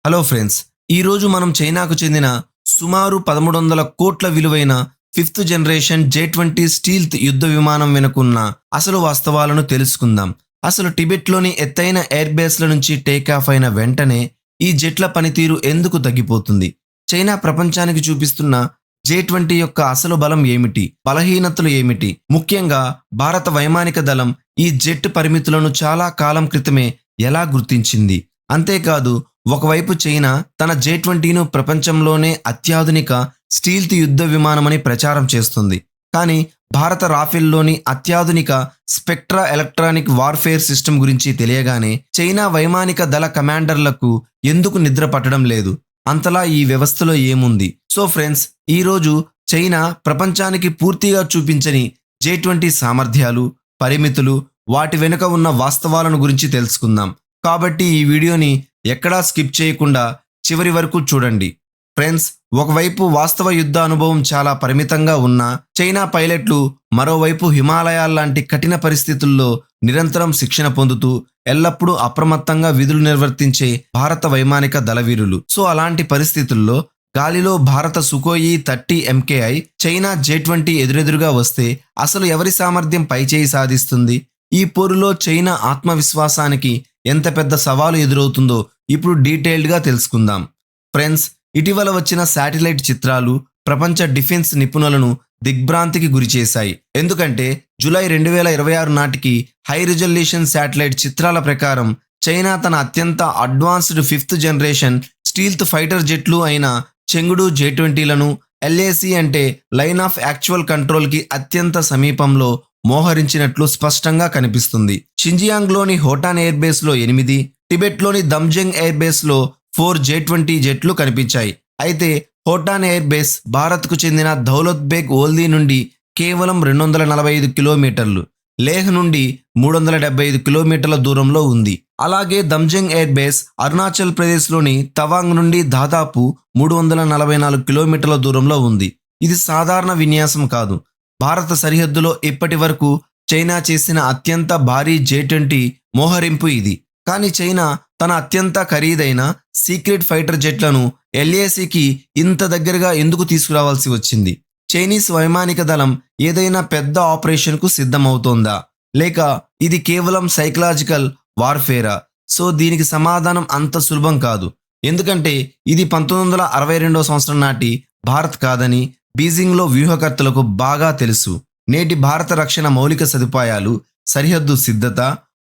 Hello friends, ఈరోజు మనం చైనాకు చెందిన సుమారు 1300 కోట్ల విలువైన ఫిఫ్త్ జనరేషన్ J-20 స్టీల్త్ యుద్ధ విమానం వెనుకున్న అసలు వాస్తవాలను తెలుసుకుందాం. అసలు టిబెట్లోని ఎత్తైన ఎయిర్ బేస్ల నుంచి టేకాఫ్ అయిన వెంటనే ఈ జెట్ల పనితీరు ఎందుకు తగ్గిపోతుంది? చైనా ప్రపంచానికి చూపిస్తున్న J-20 యొక్క అసలు బలం ఏమిటి? బలహీనతలు ఏమిటి? ముఖ్యంగా భారత వైమానిక దళం ఈ జెట్ పరిమితులను చాలా కాలం క్రితమే ఎలా గుర్తించింది? అంతేకాదు, ఒకవైపు చైనా తన J-20ను ప్రపంచంలోనే అత్యాధునిక స్టీల్త్ యుద్ధ విమానమని ప్రచారం చేస్తుంది. కానీ భారత రాఫెల్లోని అత్యాధునిక స్పెక్ట్రా ఎలక్ట్రానిక్ వార్ఫేర్ సిస్టమ్ గురించి తెలియగానే చైనా వైమానిక దళ కమాండర్లకు ఎందుకు నిద్ర పట్టడం లేదు? అంతలా ఈ వ్యవస్థలో ఏముంది? సో ఫ్రెండ్స్, ఈరోజు చైనా ప్రపంచానికి పూర్తిగా చూపించని J-20 సామర్థ్యాలు, పరిమితులు, వాటి వెనుక ఉన్న వాస్తవాలను గురించి తెలుసుకుందాం. కాబట్టి ఈ వీడియోని ఎక్కడా స్కిప్ చేయకుండా చివరి వరకు చూడండి. ఫ్రెండ్స్, ఒకవైపు వాస్తవ యుద్ధ అనుభవం చాలా పరిమితంగా ఉన్న చైనా పైలట్లు మరోవైపు హిమాలయాల్లాంటి కఠిన పరిస్థితుల్లో నిరంతరం శిక్షణ పొందుతూ ఎల్లప్పుడూ అప్రమత్తంగా విధులు నిర్వర్తించే భారత వైమానిక దళవీరులు. సో అలాంటి పరిస్థితుల్లో గాలిలో భారత సుకోయి 30 MKI చైనా J-20 ఎదురెదురుగా వస్తే అసలు ఎవరి సామర్థ్యం పైచేయి సాధిస్తుంది? ఈ పోరులో చైనా ఆత్మవిశ్వాసానికి ఎంత పెద్ద సవాలు ఎదురవుతుందో ఇప్పుడు డీటెయిల్డ్గా తెలుసుకుందాం. ఫ్రెండ్స్, ఇటీవల వచ్చిన శాటిలైట్ చిత్రాలు ప్రపంచ డిఫెన్స్ నిపుణులను దిగ్భ్రాంతికి గురిచేశాయి. ఎందుకంటే జూలై 2026 నాటికి హై రిజల్యూషన్ శాటిలైట్ చిత్రాల ప్రకారం చైనా తన అత్యంత advanced fifth generation stealth fighter జెట్లు అయిన చెంగుడు J-20లను LAC అంటే లైన్ ఆఫ్ యాక్చువల్ కంట్రోల్కి అత్యంత సమీపంలో మోహరించినట్లు స్పష్టంగా కనిపిస్తుంది. షింజియాంగ్లోని హోటాన్ ఎయిర్ బేస్లో 8, టిబెట్లోని దమ్జంగ్ ఎయిర్ బేస్లో 4 J-20 జెట్లు కనిపించాయి. అయితే హోటాన్ ఎయిర్ బేస్ భారత్కు చెందిన దౌలత్ బేగ్ ఓల్దీ నుండి కేవలం 245 కిలోమీటర్లు, లేహ్ నుండి 375 కిలోమీటర్ల దూరంలో ఉంది. అలాగే దమ్జంగ్ ఎయిర్ బేస్ అరుణాచల్ ప్రదేశ్లోని తవాంగ్ నుండి దాదాపు 344 కిలోమీటర్ల దూరంలో ఉంది. ఇది సాధారణ విన్యాసం కాదు. భారత సరిహద్దులో ఇప్పటి వరకు చైనా చేసిన అత్యంత భారీ J-20 మోహరింపు ఇది. కానీ చైనా తన అత్యంత ఖరీదైన సీక్రెట్ ఫైటర్ జెట్లను LACకి ఇంత దగ్గరగా ఎందుకు తీసుకురావాల్సి వచ్చింది? చైనీస్ వైమానిక దళం ఏదైనా పెద్ద ఆపరేషన్కు సిద్ధమవుతోందా, లేక ఇది కేవలం సైకలాజికల్ వార్ఫేరా? సో దీనికి సమాధానం అంత సులభం కాదు. ఎందుకంటే ఇది 1962 సంవత్సరం నాటి భారత్ కాదని బీజింగ్లో వ్యూహకర్తలకు బాగా తెలుసు. నేటి భారత రక్షణ మౌలిక సదుపాయాలు, సరిహద్దు సిద్ధత,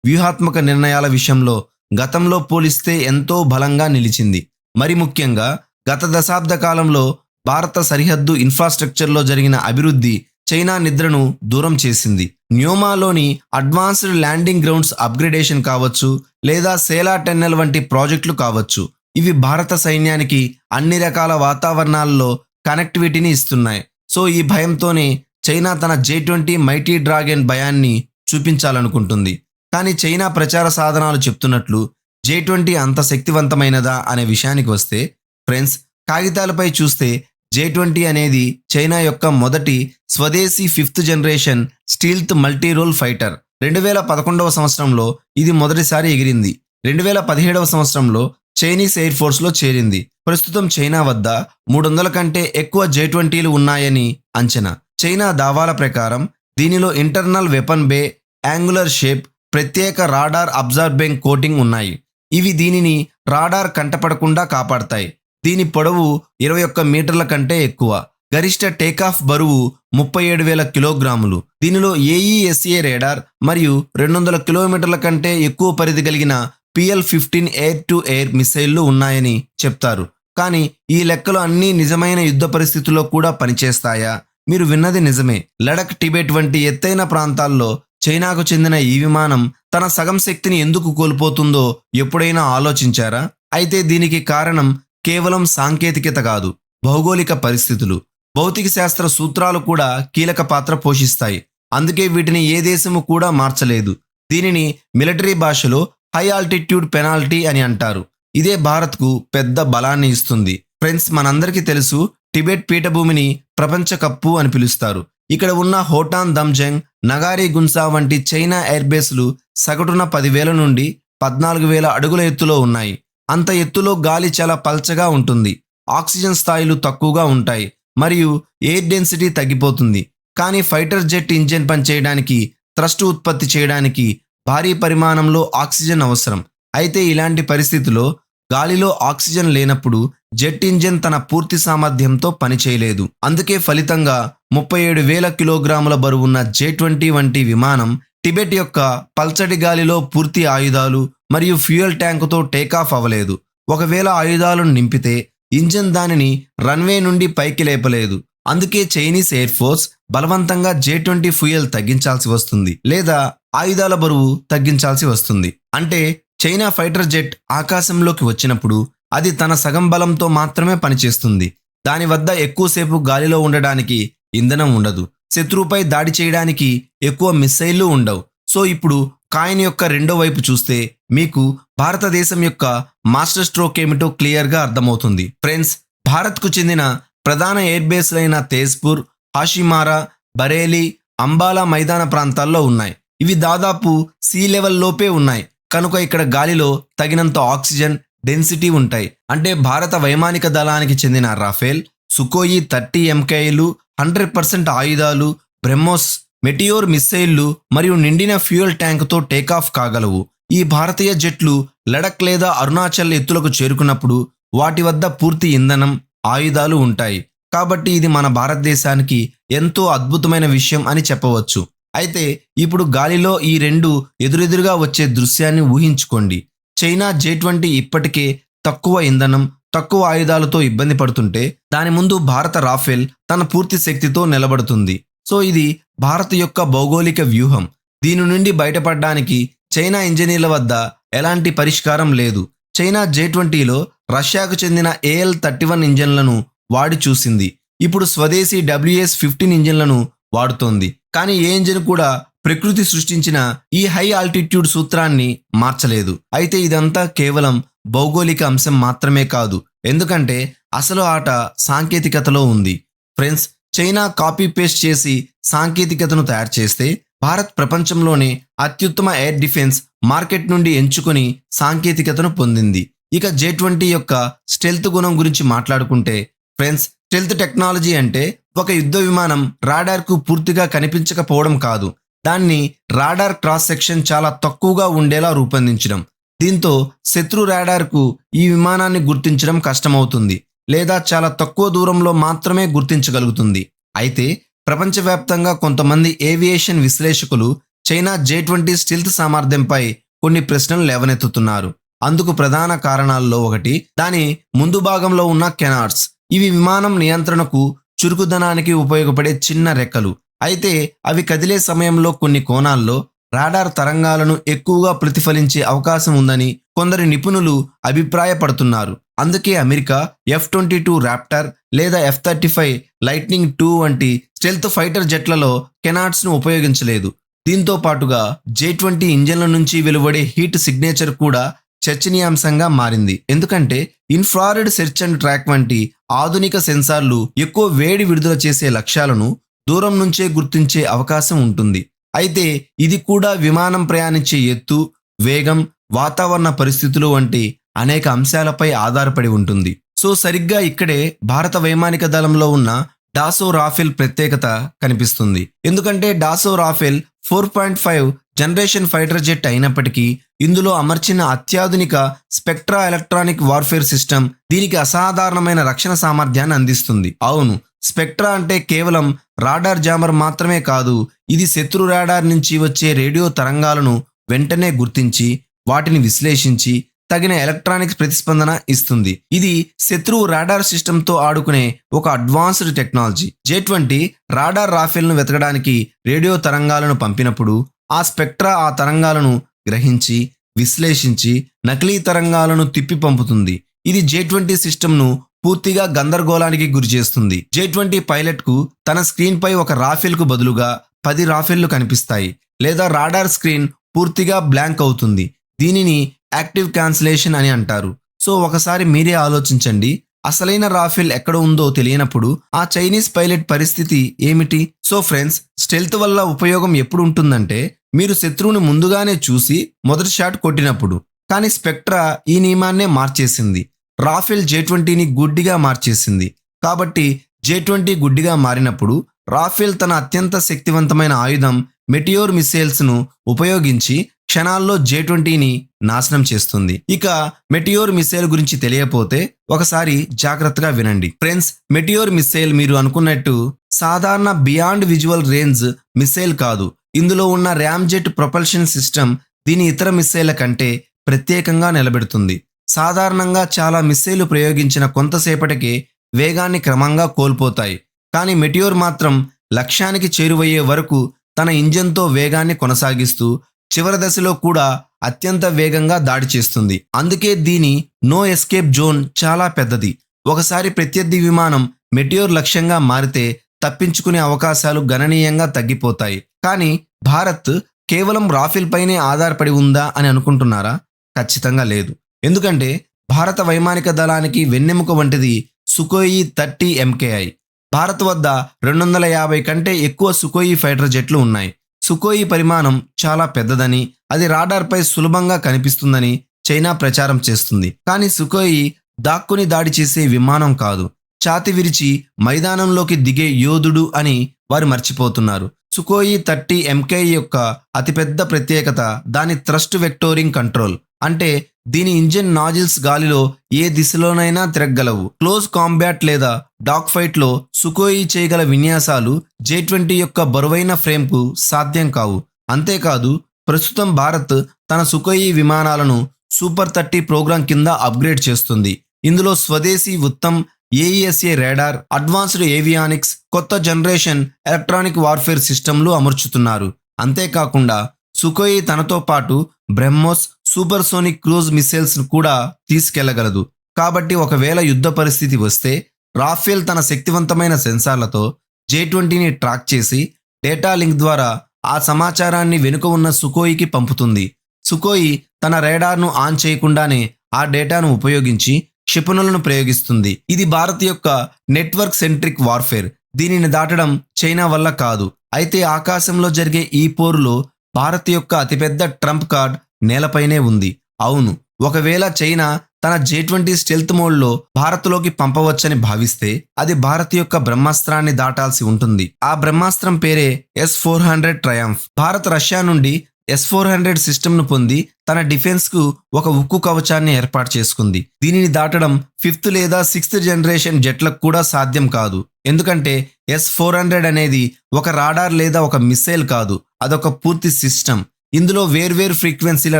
వ్యూహాత్మక నిర్ణయాల విషయంలో గతంలో పోలిస్తే ఎంతో బలంగా నిలిచింది. మరి ముఖ్యంగా గత దశాబ్ద కాలంలో భారత సరిహద్దు ఇన్ఫ్రాస్ట్రక్చర్లో జరిగిన అభివృద్ధి చైనా నిద్రను దూరం చేసింది. న్యోమాలోని అడ్వాన్స్డ్ ల్యాండింగ్ గ్రౌండ్స్ అప్గ్రేడేషన్ కావచ్చు, లేదా సేలా టన్నెల్ వంటి ప్రాజెక్టులు కావచ్చు. ఇవి భారత సైన్యానికి అన్ని రకాల వాతావరణాల్లో కనెక్టివిటీని ఇస్తున్నాయి. సో ఈ భయంతోనే చైనా తన J-20 మైటీ డ్రాగన్ భయాన్ని చూపించాలనుకుంటుంది. కానీ చైనా ప్రచార సాధనాలు చెప్తున్నట్లు J-20 అంత శక్తివంతమైనదా అనే విషయానికి వస్తే ఫ్రెండ్స్, కాగితాలపై చూస్తే J-20 అనేది చైనా యొక్క మొదటి స్వదేశీ fifth generation stealth multi role fighter. 2011 సంవత్సరంలో ఇది మొదటిసారి ఎగిరింది. 2017 సంవత్సరంలో చైనీస్ ఎయిర్ ఫోర్స్లో చేరింది. ప్రస్తుతం చైనా వద్ద 300 కంటే ఎక్కువ J-20లు ఉన్నాయని అంచనా. చైనా దావాల ప్రకారం దీనిలో ఇంటర్నల్ వెపన్ బే, యాంగులర్ షేప్, ప్రత్యేక రాడార్ అబ్జార్బింగ్ కోటింగ్ ఉన్నాయి. ఇవి దీనిని రాడార్ కంటపడకుండా కాపాడతాయి. దీని పొడవు 21 మీటర్ల కంటే ఎక్కువ. గరిష్ట టేకాఫ్ బరువు 37,000 కిలోగ్రాములు. దీనిలో AESA రేడార్ మరియు 200 కిలోమీటర్ల కంటే ఎక్కువ పరిధి కలిగిన PL-15 ఎయిర్ టు ఎయిర్ మిసైళ్లు ఉన్నాయని చెప్తారు. కానీ ఈ లెక్కలు అన్నీ నిజమైన యుద్ధ పరిస్థితుల్లో కూడా పనిచేస్తాయా? మీరు విన్నది నిజమే. లడఖ్, టిబెట్ వంటి ఎత్తైన ప్రాంతాల్లో చైనాకు చెందిన ఈ విమానం తన సగం శక్తిని ఎందుకు కోల్పోతుందో ఎప్పుడైనా ఆలోచించారా? అయితే దీనికి కారణం కేవలం సాంకేతికత కాదు, భౌగోళిక పరిస్థితులు, భౌతిక శాస్త్ర సూత్రాలు కూడా కీలక పాత్ర పోషిస్తాయి. అందుకే వీటిని ఏ దేశము కూడా మార్చలేదు. దీనిని మిలిటరీ భాషలో హై ఆల్టిట్యూడ్ పెనాల్టీ అని అంటారు. ఇదే భారత్కు పెద్ద బలాన్ని ఇస్తుంది. ఫ్రెండ్స్, మనందరికీ తెలుసు, టిబెట్ పీఠభూమిని ప్రపంచ కప్పు అని పిలుస్తారు. ఇక్కడ ఉన్న హోటాన్ దమ్జంగ్, నగారి గున్సా వంటి చైనా ఎయిర్ బేస్లు సగటున 10,000 నుండి 14,000 అడుగుల ఎత్తులో ఉన్నాయి. అంత ఎత్తులో గాలి చాలా పల్చగా ఉంటుంది. ఆక్సిజన్ స్థాయిలు తక్కువగా ఉంటాయి మరియు ఎయిర్ డెన్సిటీ తగ్గిపోతుంది. కానీ ఫైటర్ జెట్ ఇంజిన్ పనిచేయడానికి, థ్రస్ట్ ఉత్పత్తి చేయడానికి భారీ పరిమాణంలో ఆక్సిజన్ అవసరం. అయితే ఇలాంటి పరిస్థితిలో గాలిలో ఆక్సిజన్ లేనప్పుడు జెట్ ఇంజిన్ తన పూర్తి సామర్థ్యంతో పనిచేయలేదు. అందుకే ఫలితంగా 37,000 కిలోగ్రాముల బరువున్న J-20 వంటి విమానం టిబెట్ యొక్క పల్చటి గాలిలో పూర్తి ఆయుధాలు మరియు ఫ్యూయల్ ట్యాంకుతో టేకాఫ్ అవ్వలేదు. ఒకవేళ ఆయుధాలను నింపితే ఇంజిన్ దానిని రన్వే నుండి పైకి లేపలేదు. అందుకే చైనీస్ ఎయిర్ ఫోర్స్ బలవంతంగా J-20 ఫ్యూయల్ తగ్గించాల్సి వస్తుంది లేదా ఆయుధాల బరువు తగ్గించాల్సి వస్తుంది. అంటే చైనా ఫైటర్ జెట్ ఆకాశంలోకి వచ్చినప్పుడు అది తన సగం బలంతో మాత్రమే పనిచేస్తుంది. దాని వద్ద ఎక్కువసేపు గాలిలో ఉండడానికి ఇంధనం ఉండదు. శత్రువుపై దాడి చేయడానికి ఎక్కువ మిస్సైళ్లు ఉండవు. సో ఇప్పుడు కాయిన్ యొక్క రెండో వైపు చూస్తే మీకు భారతదేశం యొక్క మాస్టర్ స్ట్రోక్ ఏమిటో క్లియర్గా అర్థమవుతుంది. ఫ్రెండ్స్, భారత్కు చెందిన ప్రధాన ఎయిర్ బేస్లైన తేజ్పూర్, హాషిమారా, బరేలీ, అంబాలా మైదాన ప్రాంతాల్లో ఉన్నాయి. ఇవి దాదాపు సీ లెవెల్ లోపే ఉన్నాయి. కనుక ఇక్కడ గాలిలో తగినంత ఆక్సిజన్ డెన్సిటీ ఉంటాయి. అంటే భారత వైమానిక దళానికి చెందిన రాఫేల్, సుకోయి 30 MKలు, 100% ఆయుధాలు, బ్రహ్మోస్, మెటియోర్ మిస్సైళ్లు మరియు నిండిన ఫ్యూయల్ ట్యాంకుతో టేకాఫ్ కాగలవు. ఈ భారతీయ జెట్లు లడక్ లేదా అరుణాచల్ ఎత్తులకు చేరుకున్నప్పుడు వాటి వద్ద పూర్తి ఇంధనం, ఆయుధాలు ఉంటాయి. కాబట్టి ఇది మన భారతదేశానికి ఎంతో అద్భుతమైన విషయం అని చెప్పవచ్చు. అయితే ఇప్పుడు గాలిలో ఈ రెండు ఎదురెదురుగా వచ్చే దృశ్యాన్ని ఊహించుకోండి. చైనా J-20 ఇప్పటికే తక్కువ ఇంధనం, తక్కువ ఆయుధాలతో ఇబ్బంది పడుతుంటే దాని ముందు భారత రాఫెల్ తన పూర్తి శక్తితో నిలబడుతుంది. సో ఇది భారత్ యొక్క భౌగోళిక వ్యూహం. దీని నుండి బయటపడడానికి చైనా ఇంజనీర్ల వద్ద ఎలాంటి పరిష్కారం లేదు. చైనా J-20లో రష్యాకు చెందిన AL-31 ఇంజన్లను వాడి చూసింది. ఇప్పుడు స్వదేశీ WS-15 ఇంజన్లను వాడుతోంది. కానీ ఏ ఇంజిన్ కూడా ప్రకృతి సృష్టించిన ఈ హై ఆల్టిట్యూడ్ సూత్రాన్ని మార్చలేదు. అయితే ఇదంతా కేవలం భౌగోళిక అంశం మాత్రమే కాదు, ఎందుకంటే అసలు ఆట సాంకేతికతలో ఉంది. ఫ్రెండ్స్, చైనా కాపీ పేస్ట్ చేసి సాంకేతికతను తయారు చేస్తే భారత్ ప్రపంచంలోనే అత్యుత్తమ ఎయిర్ డిఫెన్స్ మార్కెట్ నుండి ఎంచుకొని సాంకేతికతను పొందింది. ఇక J-20 యొక్క స్టెల్త్ గుణం గురించి మాట్లాడుకుంటే ఫ్రెండ్స్, స్టెల్త్ టెక్నాలజీ అంటే ఒక యుద్ధ విమానం రాడార్కు పూర్తిగా కనిపించకపోవడం కాదు, దాన్ని రాడార్ క్రాస్ సెక్షన్ చాలా తక్కువగా ఉండేలా రూపొందించడం. దీంతో శత్రు రాడార్కు ఈ విమానాన్ని గుర్తించడం కష్టమవుతుంది లేదా చాలా తక్కువ దూరంలో మాత్రమే గుర్తించగలుగుతుంది. అయితే ప్రపంచవ్యాప్తంగా కొంతమంది ఏవియేషన్ విశ్లేషకులు చైనా J-20 స్టెల్త్ సామర్థ్యంపై కొన్ని ప్రశ్నలు లేవనెత్తుతున్నారు. అందుకు ప్రధాన కారణాల్లో ఒకటి దాని ముందు భాగంలో ఉన్న కెనార్డ్స్. ఇవి విమానం నియంత్రణకు, చురుకుదనానికి ఉపయోగపడే చిన్న రెక్కలు. అయితే అవి కదిలే సమయంలో కొన్ని కోణాల్లో రాడార్ తరంగాలను ఎక్కువగా ప్రతిఫలించే అవకాశం ఉందని కొందరు నిపుణులు అభిప్రాయపడుతున్నారు. అందుకే అమెరికా F-22 రాప్టర్ లేదా F-35 లైట్నింగ్ II వంటి స్టెల్త్ ఫైటర్ జెట్లలో కెనార్డ్స్ను ఉపయోగించలేదు. దీంతో పాటుగా J-20 ఇంజన్ల నుంచి వెలువడే హీట్ సిగ్నేచర్ కూడా చర్చనీయాంశంగా మారింది. ఎందుకంటే ఇన్ఫ్రారెడ్ సెర్చ్ అండ్ ట్రాక్ వంటి ఆధునిక సెన్సార్లు ఎక్కువ వేడి విడుదల చేసే లక్ష్యాలను దూరం నుంచే గుర్తించే అవకాశం ఉంటుంది. అయితే ఇది కూడా విమానం ప్రయాణించే ఎత్తు, వేగం, వాతావరణ పరిస్థితులు వంటి అనేక అంశాలపై ఆధారపడి ఉంటుంది. సో సరిగ్గా ఇక్కడే భారత వైమానిక దళంలో ఉన్న డాసో రాఫెల్ ప్రత్యేకత కనిపిస్తుంది. ఎందుకంటే డాసో రాఫెల్ 4.5 జనరేషన్ ఫైటర్ జెట్ అయినప్పటికీ ఇందులో అమర్చిన అత్యాధునిక స్పెక్ట్రా ఎలక్ట్రానిక్ వార్ఫేర్ సిస్టమ్ దీనికి అసాధారణమైన రక్షణ సామర్థ్యాన్ని అందిస్తుంది. అవును, స్పెక్ట్రా అంటే కేవలం రాడార్ జామర్ మాత్రమే కాదు, ఇది శత్రు రాడార్ నుంచి వచ్చే రేడియో తరంగాలను వెంటనే గుర్తించి వాటిని విశ్లేషించి తగిన ఎలక్ట్రానిక్స్ ప్రతిస్పందన ఇస్తుంది. ఇది శత్రువు రాడార్ సిస్టంతో ఆడుకునే ఒక అడ్వాన్స్డ్ టెక్నాలజీ. J-20 రాడార్ రాఫెల్ను వెతకడానికి రేడియో తరంగాలను పంపినప్పుడు ఆ స్పెక్ట్రా ఆ తరంగాలను గ్రహించి విశ్లేషించి నకిలీ తరంగాలను తిప్పి పంపుతుంది. ఇది J-20 సిస్టమ్ను పూర్తిగా గందరగోళానికి గురిచేస్తుంది. J-20 పైలట్కు తన స్క్రీన్పై ఒక రాఫెల్కు బదులుగా 10 రాఫెల్లు కనిపిస్తాయి లేదా రాడార్ స్క్రీన్ పూర్తిగా బ్లాంక్ అవుతుంది. దీనిని యాక్టివ్ క్యాన్సిలేషన్ అని అంటారు. సో ఒకసారి మీరే ఆలోచించండి, అసలైన రాఫెల్ ఎక్కడ ఉందో తెలియనప్పుడు ఆ చైనీస్ పైలట్ పరిస్థితి ఏమిటి? సో ఫ్రెండ్స్, స్టెల్త్ వల్ల ఉపయోగం ఎప్పుడు ఉంటుందంటే మీరు శత్రువుని ముందుగానే చూసి మొదటి షాట్ కొట్టినప్పుడు. కానీ స్పెక్ట్రా ఈ నియమాన్నే మార్చేసింది. రాఫెల్ J-20ని గుడ్డిగా మార్చేసింది. కాబట్టి J-20 గుడ్డిగా మారినప్పుడు రాఫెల్ తన అత్యంత శక్తివంతమైన ఆయుధం మెటియోర్ మిసైల్స్ను ఉపయోగించి క్షణాల్లో J-20ని నాశనం చేస్తుంది. ఇక మెటియోర్ మిసైల్ గురించి తెలియపోతే ఒకసారి జాగ్రత్తగా వినండి. ఫ్రెండ్స్, మెటియోర్ మిసైల్ మీరు అనుకున్నట్టు సాధారణ బియాండ్ విజువల్ రేంజ్ మిసైల్ కాదు. ఇందులో ఉన్న ర్యామ్జెట్ ప్రొపల్షన్ సిస్టమ్ దీని ఇతర మిసైళ్ల కంటే ప్రత్యేకంగా నిలబెడుతుంది. సాధారణంగా చాలా మిసైళ్లు ప్రయోగించిన కొంతసేపటికే వేగాన్ని క్రమంగా కోల్పోతాయి. కానీ మెటియోర్ మాత్రం లక్ష్యానికి చేరువయ్యే వరకు తన ఇంజన్తో వేగాన్ని కొనసాగిస్తూ చివరి దశలో కూడా అత్యంత వేగంగా దాడి చేస్తుంది. అందుకే దీని నో ఎస్కేప్ జోన్ చాలా పెద్దది. ఒకసారి ప్రత్యర్థి విమానం మెటియోర్ లక్ష్యంగా మారితే తప్పించుకునే అవకాశాలు గణనీయంగా తగ్గిపోతాయి. కానీ భారత్ కేవలం రాఫెల్ పైనే ఆధారపడి ఉందా అని అనుకుంటున్నారా? ఖచ్చితంగా లేదు. ఎందుకంటే భారత వైమానిక దళానికి వెన్నెముక వంటిది సుఖోయి 30 MKI. భారత్ వద్ద 250 కంటే ఎక్కువ సుఖోయి ఫైటర్ జెట్లు ఉన్నాయి. సుఖోయి పరిమాణం చాలా పెద్దదని, అది రాడార్పై సులభంగా కనిపిస్తుందని చైనా ప్రచారం చేస్తుంది. కానీ సుఖోయి దాక్కుని దాడి చేసే విమానం కాదు, ఛాతి విరిచి మైదానంలోకి దిగే యోధుడు అని వారు మర్చిపోతున్నారు. సుఖోయి 30 MKI యొక్క అతిపెద్ద ప్రత్యేకత దాని థ్రస్ట్ వెక్టోరింగ్ కంట్రోల్. అంటే దీని ఇంజిన్ నాజిల్స్ గాలిలో ఏ దిశలోనైనా తిరగలవు. క్లోజ్ కాంబాట్ లేదా డాగ్ ఫైట్ లో సుఖోయి చేయగల విన్యాసాలు J-20 యొక్క బరువైన ఫ్రేమ్కు సాధ్యం కావు. అంతేకాదు, ప్రస్తుతం భారత్ తన సుఖోయి విమానాలను సూపర్ 30 ప్రోగ్రాం కింద అప్గ్రేడ్ చేస్తుంది. ఇందులో స్వదేశీ Uttam AESA radar, advanced avionics, కొత్త జనరేషన్ ఎలక్ట్రానిక్ వార్ఫేర్ సిస్టంలు అమర్చుతున్నారు. అంతేకాకుండా సుఖోయి తనతో పాటు BrahMos super sonic cruise missiles కూడా తీసుకెళ్లగలదు. కాబట్టి ఒకవేళ యుద్ధ పరిస్థితి వస్తే రాఫెల్ తన శక్తివంతమైన సెన్సార్లతో J-20ని ట్రాక్ చేసి డేటా లింక్ ద్వారా ఆ సమాచారాన్ని వెనుక ఉన్న సుఖోయికి పంపుతుంది. సుఖోయి తన రాడార్ను ఆన్ చేయకుండానే ఆ డేటాను ఉపయోగించి క్షిపణులను ప్రయోగిస్తుంది. ఇది భారత్ యొక్క నెట్వర్క్ సెంట్రిక్ వార్ఫేర్. దీనిని దాటడం చైనా వల్ల కాదు. అయితే ఆకాశంలో జరిగే ఈ పోరులో భారత్ యొక్క అతిపెద్ద ట్రంప్ కార్డ్ నేలపైనే ఉంది. అవును, ఒకవేళ చైనా తన J-20 స్టెల్త్ మోడ్లో భారత్లోకి పంపవచ్చని భావిస్తే అది భారత్ యొక్క బ్రహ్మాస్త్రాన్ని దాటాల్సి ఉంటుంది. ఆ బ్రహ్మాస్త్రం పేరే S-400 ట్రయంఫ్. భారత్ రష్యా నుండి S-400 సిస్టమ్ను పొంది తన డిఫెన్స్కు ఒక ఉక్కు కవచాన్ని ఏర్పాటు చేసుకుంది. దీనిని దాటడం 5th లేదా 6th జనరేషన్ జెట్లకు కూడా సాధ్యం కాదు. ఎందుకంటే S-400 అనేది ఒక రాడార్ లేదా ఒక మిసైల్ కాదు, అదొక పూర్తి సిస్టమ్. ఇందులో వేర్వేరు ఫ్రీక్వెన్సీల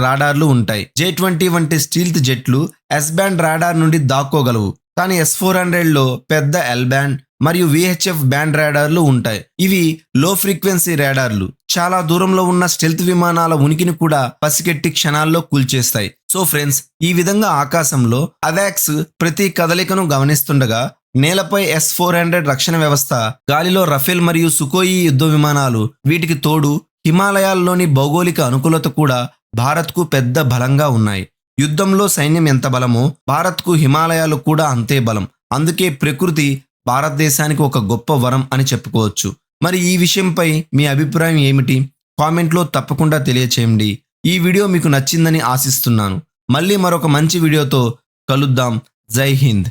రాడార్లు ఉంటాయి. J-20 వంటి స్టీల్త్ జెట్లు S బ్యాండ్ రాడార్ నుండి దాక్కోగలవు. కానీ S-400లో పెద్ద L బ్యాండ్ మరియు VHF బ్యాండ్ రాడార్లు ఉంటాయి. ఇవి లో ఫ్రీక్వెన్సీ రాడార్లు. చాలా దూరంలో ఉన్న స్టెల్త్ విమానాల ఉనికిని కూడా పసిగట్టి క్షణాల్లో కూల్చేస్తాయి. సో ఫ్రెండ్స్, ఈ విధంగా ఆకాశంలో అవాక్స్ ప్రతి కదలికను గమనిస్తుండగా నేలపై S-400 రక్షణ వ్యవస్థ, గాలిలో రఫేల్ మరియు సుఖోయి యుద్ధ విమానాలు, వీటికి తోడు హిమాలయాల్లోని భౌగోళిక అనుకూలత కూడా భారత్కు పెద్ద బలంగా ఉన్నాయి. యుద్ధంలో సైన్యం ఎంత బలమో భారత్కు హిమాలయాలు కూడా అంతే బలం. అందుకే ప్రకృతి భారతదేశానికి ఒక గొప్ప వరం అని చెప్పుకోవచ్చు. మరి ఈ విషయంపై మీ అభిప్రాయం ఏమిటి? కామెంట్లో తప్పకుండా తెలియచేయండి. ఈ వీడియో మీకు నచ్చిందని ఆశిస్తున్నాను. మళ్ళీ మరొక మంచి వీడియోతో కలుద్దాం. జై హింద్.